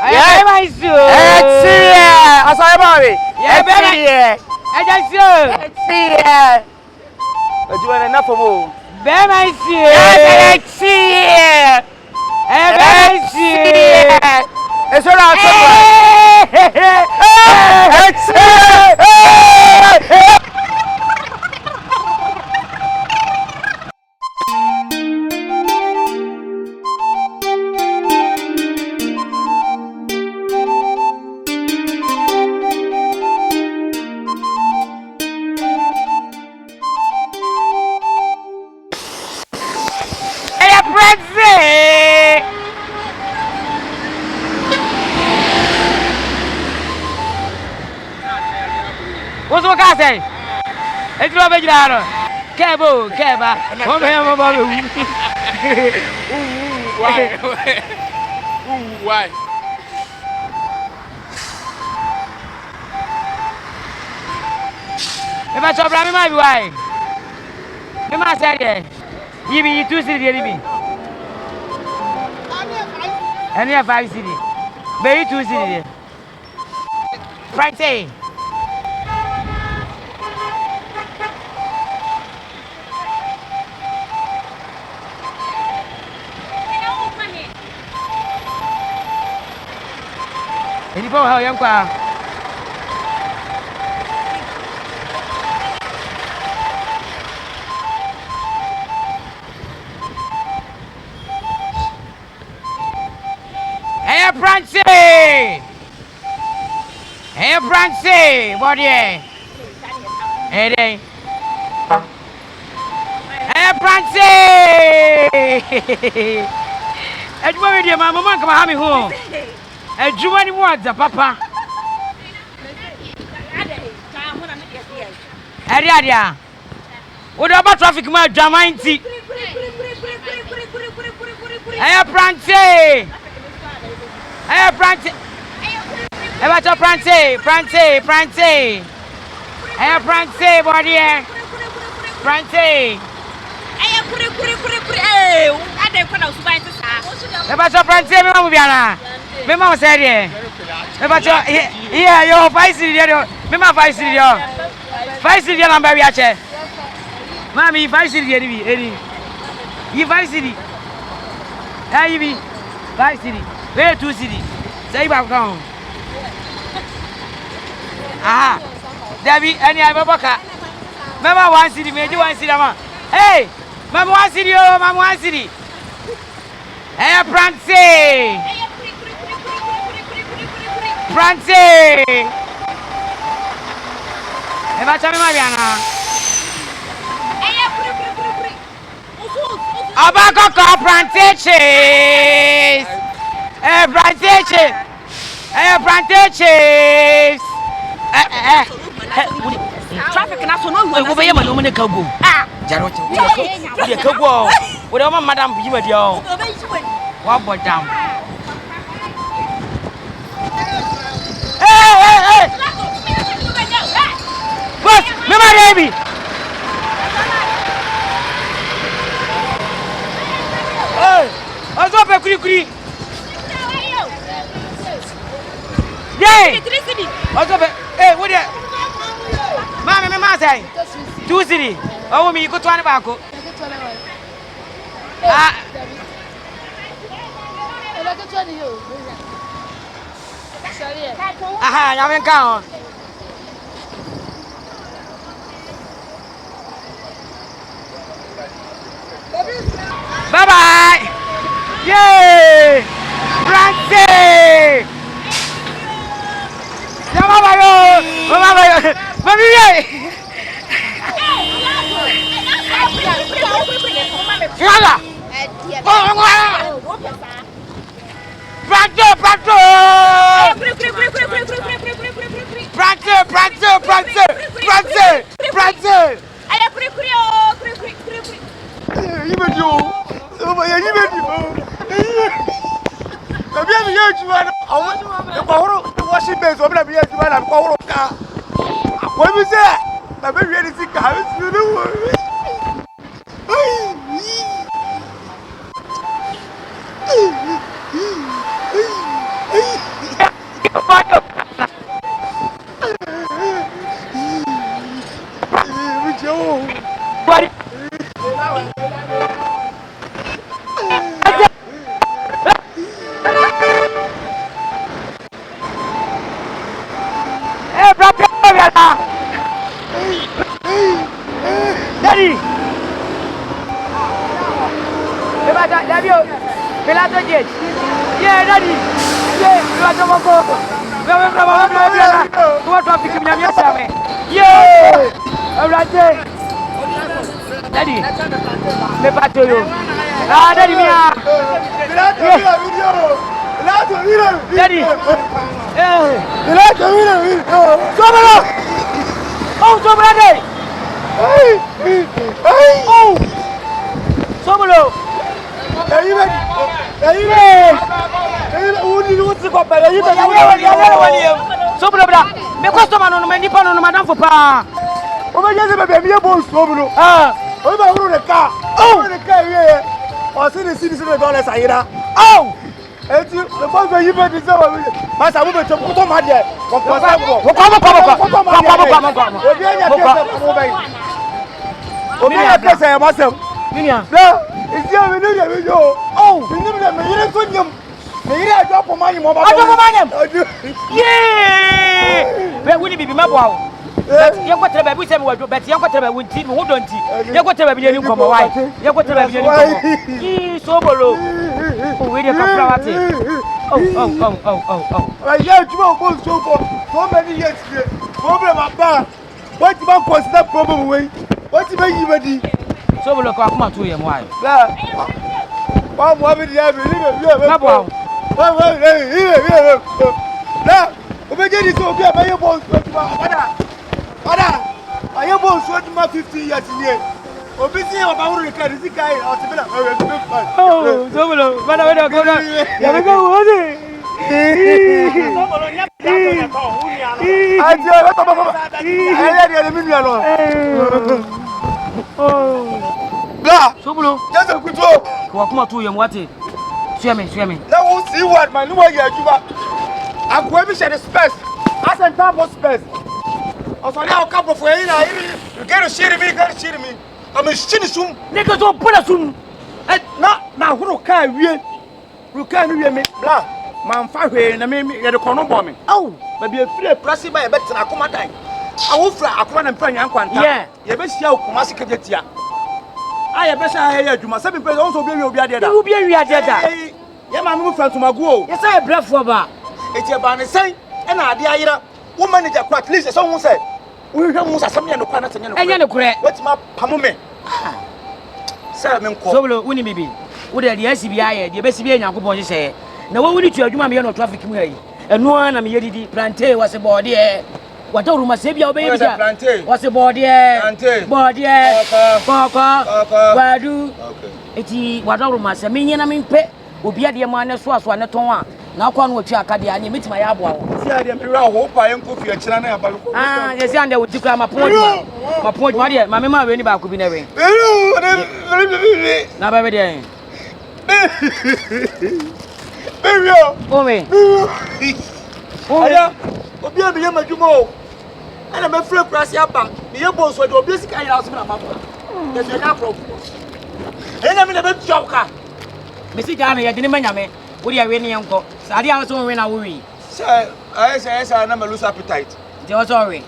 Yeah, my soul. It's here. I saw Bobby. Yeah, baby. I just saw. It's here. But you want enough for more. Baby, my soul. Yes, it's here. It's here. It's what I'm saying. It's here. What's what I say? It's not big ladder. Cabo, Caba. One man about Why? If I stop running my way, you must say, you be 2 city, and you have 5 city. Very 2 city. Friday. Any for how young qua. Hey, Francie! Hey, Francie! What yeah? Hey, hey. Hey, Francie! Hey, you want me to my mama come have me home? Hey, you want what, Papa? Hey, yeah. What about traffic? My drama in tea. Hey, Francie! Hey, Francie! Hey, what's up, Francie? Francie! Francie! Hey, Francie, body! Francie! Hey, what's up, Francie? Me mama biana. Me mama said yeah. Hey, what's up? Yeah, yo, 5 city there. Me mama 5 city there. 5 city there, number we are che. Mami, 5 city there, be. You 5 city. Hey, you be 5 city. Where 2 city? Say you back down. Aha. Debbie, any other boca? Mama 1 city, maybe 1 city. Hey, Mama 1 city, oh, Mama 1 city. Hey, Francie! Francie! Hey, what's up, Mariana? Abaco, Francie cheese! Hey, Francie cheese! Hey, Francie cheese! Traffic na so no we go be man no kago. Ah, Jarot. We kago. We dey madam bi ma dia. Wa bodam. Hey! Boss, me ma baby. Hey, azo pe kuri. Yeah. Azo pe. Hey, what there? Mama, me ma say. 2 city. Oh, me go 20 back. Ah. Aha, ya men kan. Bye bye. Yay! Francie! Mama yo! Mami ye! Yala! Francie! Yeah, daddy. Yeah, you are the one. What traffic in your stomach? Yeah, all right there. Daddy, me bato yo. Ah, daddy me ah. Daddy. Sobolo. Oh, Sobolo day. Oh. Sobolo. Sobolo bra. Me customer no me nipa no madam for pa. O me just be me bo Sobolo. Ah. O ba wuru the car. Oh, the car here. O see the $60 ayira. Oh. Eti the first way you be the same. Masa wo be chop ko to ma de. Ko ko sabo. Ko. Obi ya pese ya masem. Minia. Na, isi ya me no me yo. Oh, me no me yire so nyam. Me yire ajo po mani mo ba. Ajo po mani. Yeah. Be wuni bibi mabo awo. Ye ko tere baby se me wadwo bet ye ko tere baby nti wo don nti. Ye ko tere baby ni nkomo wai. Ye ko tere baby ni nkomo. Yi Sobolo. Oh, we dey kapra wate. Oh. I hear you go so for many years. Problem about. What you consider problem way? What you make ready? Sobolo ko akuma to ye mo ai. Na. Wa mo be dia be ni. Mabo. Na, o be je di so bi abaye bo so ti ma. Ada. Aye bo so ti ma 50 years ni e. Obi si o ba wuru ka ri kai o ti be na. Oh, Sobolo, bana we go na. Ya be go wo ni. Sobolo nya Pilato na ko hu ni ana. Aje o to baba. Aye de mi nu ano. Oh. Bla. Sobolo. Just a kuto. Ko akuma to ye mo wate. Sue me. Na wo see what man, no ye ajuba. Agwa bi share the space. As and Tafo space. Also now couple for you na you get to share me. I'm a shini sum. Nigga so pula sum. Na huru ka wie. Ru ka ni wie me. Bla. Man fa hwe na me ye de kono bo me. Oh, Ba bi afire prasi ba ye betra akoma dan. Awofra akoma na mpa nyan kwanta. Yeah. Ye be sia okoma sikejetia. Aye be sha aye adwuma. Se bi pe on so bi obi ade da. you be wi ade da. Ye ma me fa ntomago o. Yes I brefo ba. Eti ba ne sen e na ade ayira. Wo manager kwa at least so hu say. Wo hwe mu sasam ye no kwa na tenya no. Enye ne kure. Wetima pamo me. Sara me nko. Sobolo woni bibi. Wo de asi bi aye, de be si bi Nyankopon hye. Na wo woni tu adwuma me ye no traffic mu hayi. Eno na me ye didi plantain wase board e. Wata ruma se bia obeyi bia. Wase board e. Board e. Koko. Wadu. Okay. Eti wata ruma se me nyina me mpe. Obi ade ma ne so aso ne ton a. Na akwa no otwi akade anye metima ya aboa wo. Si ade me ra ho pa yen kofi akira na ya ba ko. Yes ande wo ti kra mapon de ma me ma we ni ba ko bi na we. Na ba be de. Baby. O me. Aya. Obi a me ye madwuma o. Ana me frɛ prasi aba. Me ye bo so de obi sika yira so na mabo. Yes ya pro. Enya me na be tjoka. Me si ja na ye de ne manyame. Wo dia we ne yenko. Sa dia so we na wo wi. Say na me lose appetite. Je wo so we.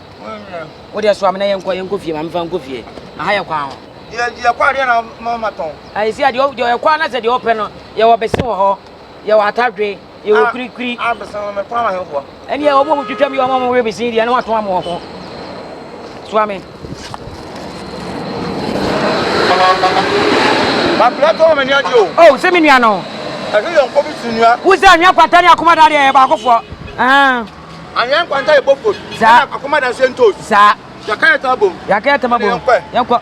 Wo dia so am na yenko fie ma me fa nko fie. Aha ye kwa ho. Ye kwa dia na mama ton. Ai si ade ye kwa na se de ope no ye wo bese wo ho. Ye wo atadwe, ye wo kurikuri. Ah bese me pa ma he ho. Eni ye wo mo twetwam ye wo mo we bese dia na wato am ho. So amen. Ma Pilato me ni ade o. Oh, se me nua no. Ase yo nko bi sunua. Wo se anwa kwata ni akoma da de ba akofo. Anyan kwanta e bofo. Sa akoma da sentos. Sa. Ya kan ta bom. Ya ka ta mabo. Yanko.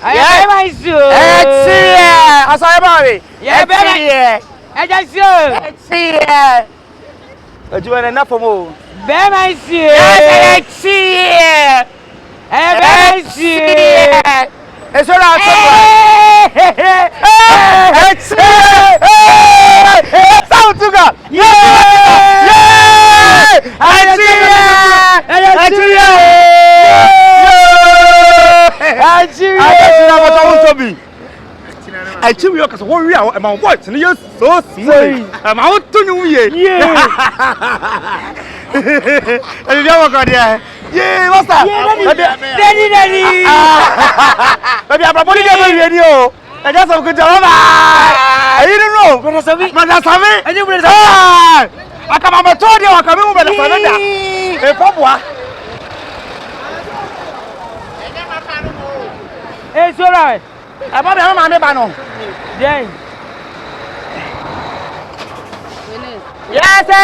Aye, my son. Etie. Asa e ba we. Etie. Ejaso. Etie. Ajuwa na nafo mo. Be my son. Etie. My son. Esora atwa. Etie. Sautuga. Yeah. I chill you cuz what we are my watch and you so silly. I'm out to you ye. Yeah. And you go there. Yeah, what's that? Daddy. Baby, I'm probably going to be you. I just have a good job. I don't know. Brother Savi. And you will say, I come on, I told you, I come over the Canada. Hey, Papa. Hey, it's all right. I'm not a man. Jane. Yes, sir.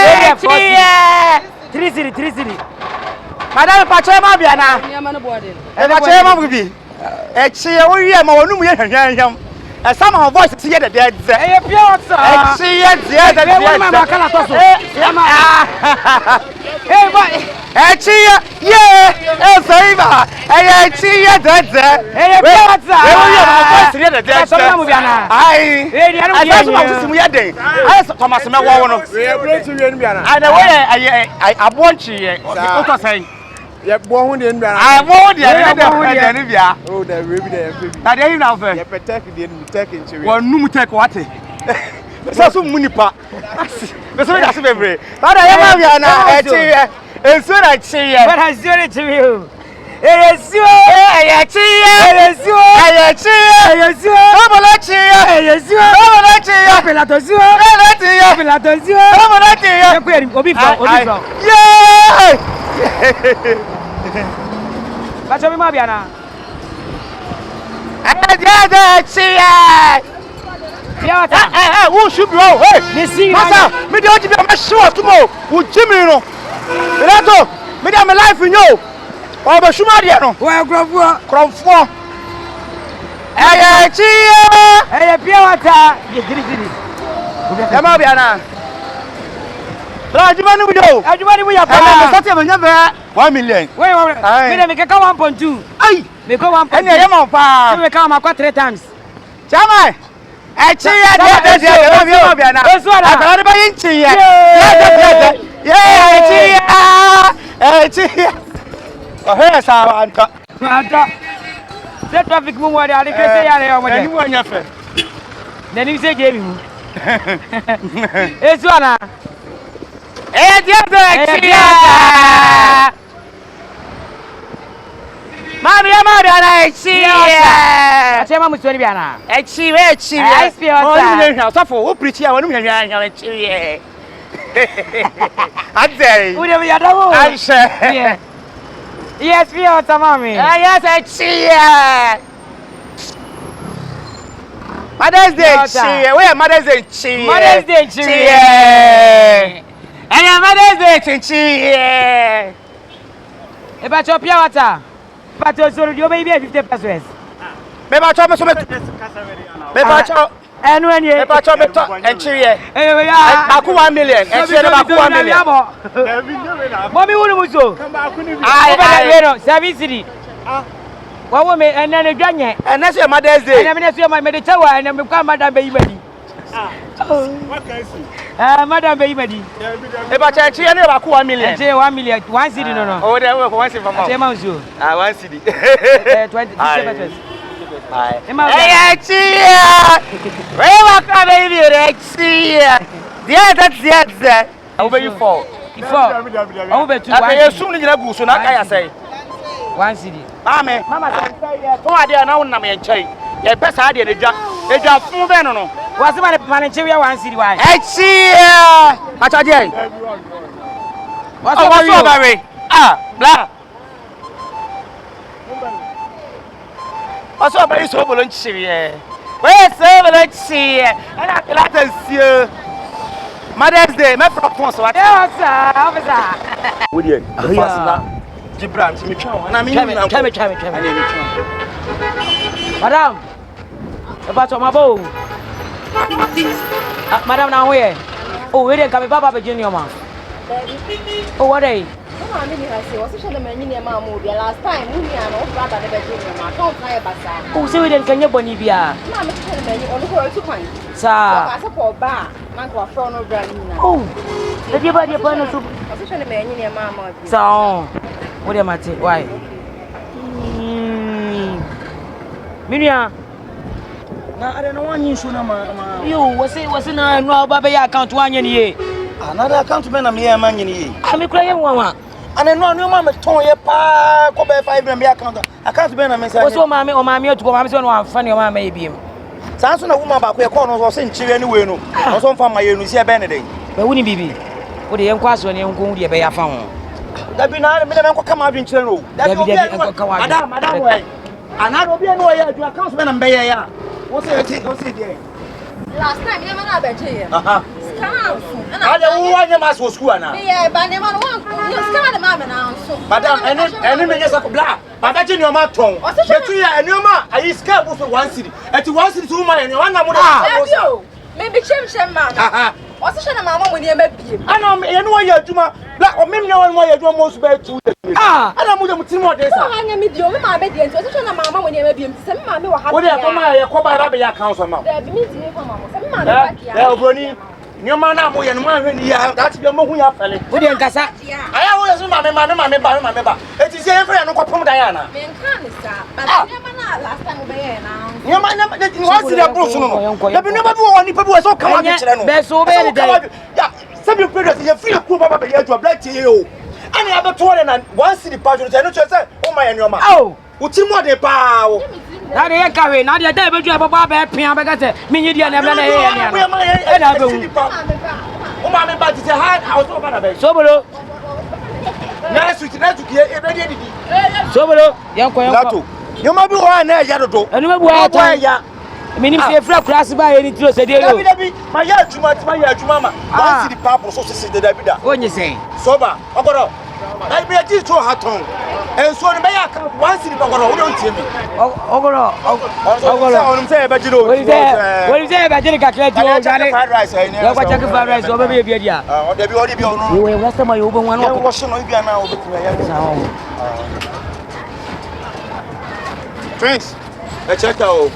3 city. Madam Pachema Biana. And Pachema will be. We are more than and some of voice see the dead. Hey, Yeah, born in I want the Nivia. Oh, the baby there. Now, there you know, you protect the taking one new take what? So, Munipa. That's what I say. But I am and so I say, What has done it to you? It is you. Bacho mi mabiana. Who should go? Hey, Master, me don't be sure tomorrow. Who Jimmy no? Pilato, me am life in you. Oh, but Shumadia no. Well, Cromfo. Hey, Pilato. You did it. Mabiana. Rajimani with you. Ajumani we are. I'm 1 million. Wait, me can 1.2. Aye, Me go 1.2. and I am on fire. Me come 3 times. Chama. The traffic move where they say ya Then you say game you. It's one. Mami, I see. I say, Mamma, sorry, Biana. I see. Tafo, who preach here? I say, Who never had a I say, yes, we are Tamami. yes, I see. Mother's Day, where Mother's Day, Mother's Day, and Mother's Day, about your Piata. But also, you may be 50 pesos. Maybe I told me and when you and cheer, I 1 million, and she about 1 million. Mommy, what was I 7 city. What woman and then a granny, and that's your Mother's Day. And I'm my medical and I'm become Madame Baby. What can I see? Madame Baby. About a cheer about 1 million. 1 million, 1 city, no. Oh, there were once in my mouth. You. I 1 city. 20 pesos. Hey, where was my baby? Yeah, that's that. Over you 4. Over 2. I soon in a goose, so I say 1 city. Mama, I didn't know I'm chain. Yeah, best idea. They just move in on. What's the Manicheria 1 city? Why? I tell you. What's over? Blah. What's up, Sobolo? Where's Sobolo? And I like to see you. Mother's Day, my proposal. What? Officer. Woody, Gibran, and I mean, Madam, about my bow. Madam, now where? Oh, we didn't come Papa Virginia, man. Oh, what day? I mean, I say, what's the many last time? We are not brother Virginia, don't try a bazaar. Oh, so we didn't can you Bonivia? I'm a many on the world to find. Sir, I support bar, man, to a front of brand. Oh, the dear body of Bonus. What's the many mamma? So, what am I saying? Why? Minia. I don't know one you should know. You was it no Baba account 1 year. Another account man, I'm here, man. I'm crying one. ana no anu ma me ton ye pa ko be 5 na me account be na me say o ma me otuko ma me say no amfa ne o ma me ebiem sanso na woman ba ko ye ko no so se nchire ni we no so mfa ma ye no si e be ne den ba wuni bibi o de yenko aso ne yenko wudi e be ya fa ho dabi na me na ko ma bi nchire no dabi obi madam we ana obi enu o ye adu account be na me ye ya wo se dey last time you man abeje scam ale wo anya ma so school ana yeah ba ne man wan you scam the man na so madam eni me nyesa ko bla baba je ni o ma ton betu ya eni o ma ayi scam bo so 1 city eti 1 city so ma eni o na mo da me bi chem man o se na mama mo ni e ma biem ana eni wo ya aduma bla o me nya wo ya aduma mo so be 2 days ana mo je mutimi o dey sa anya me dio me ma be dey nti o se na mama mo ni e ma biem se me ma me wa ha wo dey ko ma ye ko ba ra be ya council ma da bi mi ti me ko mama se me ma me ba kia obroni nyoma na mo ye no ma hwe ni ya that be mo hu ya fele wo de nkasa aya wo yesu ma me ba eti se ye fere no ko pom dan ya na me nka ni sa ba nyoma na last time be ye na nyoma na ni wa si da bro so no da bi nyoma bi wo ni pa bi wo so ka wa kire no be so be ni dey ya sabi president ye free ku baba be ye adu black tie o ani abeto na 1 city pa jo no che say o ma ye nyoma oh uti mo de pa o na de ye kawe na de dey beju e baba be pia be gate me nyi dia na me na ye ye ne e na be hu o ma me ba ti say ha house over na be Sobolo na switch na tukie e be didi Sobolo yanko Pilato nyoma bi ho na ya dodo enu me bua ta ya me nim se fra class ba ye ni tiro se de yo dabi ma ya adwuma ma one city papo so se de dabi da onye sen soba ogoro ai be ti to haton enso ni be ya ka one city ogoro wo don tie mi ogoro onum se e be jiro wori se be jiri kakra ti o jare fried rice ai ne yo kwa check fried rice o be be dia o dabi ono yo we rasta ma yo bo wan o wo shino ibi ana o be tu ya Twins check out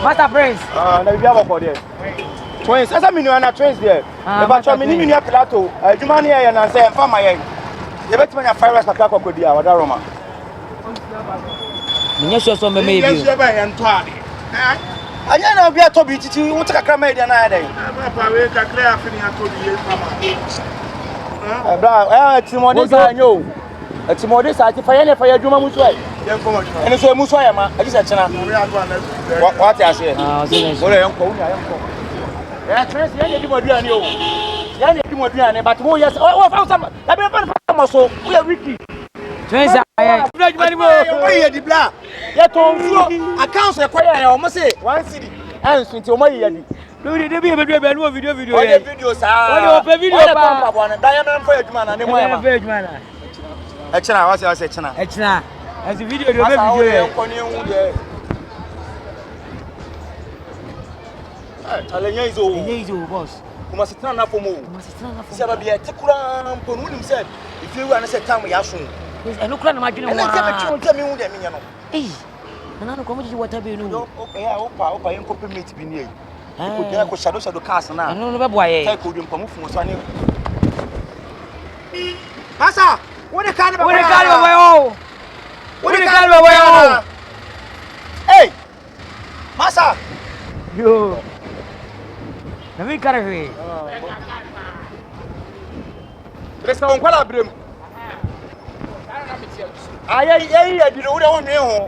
Master Prince na bibi aboko there twins asa minu ana twins there e ba cho mini minu Pilato adwuma ne ye na say emfa ma ye ye betima nya fire rice kakra kokodi a wada roma minye so me me bi yes ye ba ye nto ade anya na obi atobi titi wo kakra ma ye na ya den papa we kakra afini atobi ye mama bra timode sa anyo timode sa ti fa ye ne fa ye adwuma muso ai ye ko ma juma ene so muso ya ma aji sa chena we ato na what ya say so ole yanko unya yanko twins ye di moduane o ya ne di moduane but mo yes o fa some na be fa so we wiki twins aye bra juma ni mo ye di bla ye ton fuo accounts e kwaya ya o mo say 1 city enso nti o mo ye di lórí de bi be do be no video o de video sa o de open video pa pa na da ya me mfa adwuma na ne mo ya ma adwuma na e chena wase chena e chena as video do be video e ko ni hu de alenya izo izo boss kuma sitana na fomo se ba bia tekura mpo no nim se ifi wu ana se tam ya so enu kura na madwene wa ene ke me tun hu de me nya no nana no ko mo ji water be no ya opa yen ko permit bi ni ko dia ko shadow cars na enu no be boa ye tai ko dum pamu fu so ani Pasa wo de ka wo de ka be wo hey Masa yo na mi kare fe resta on kwala brem aye di no wo de ho nwe ho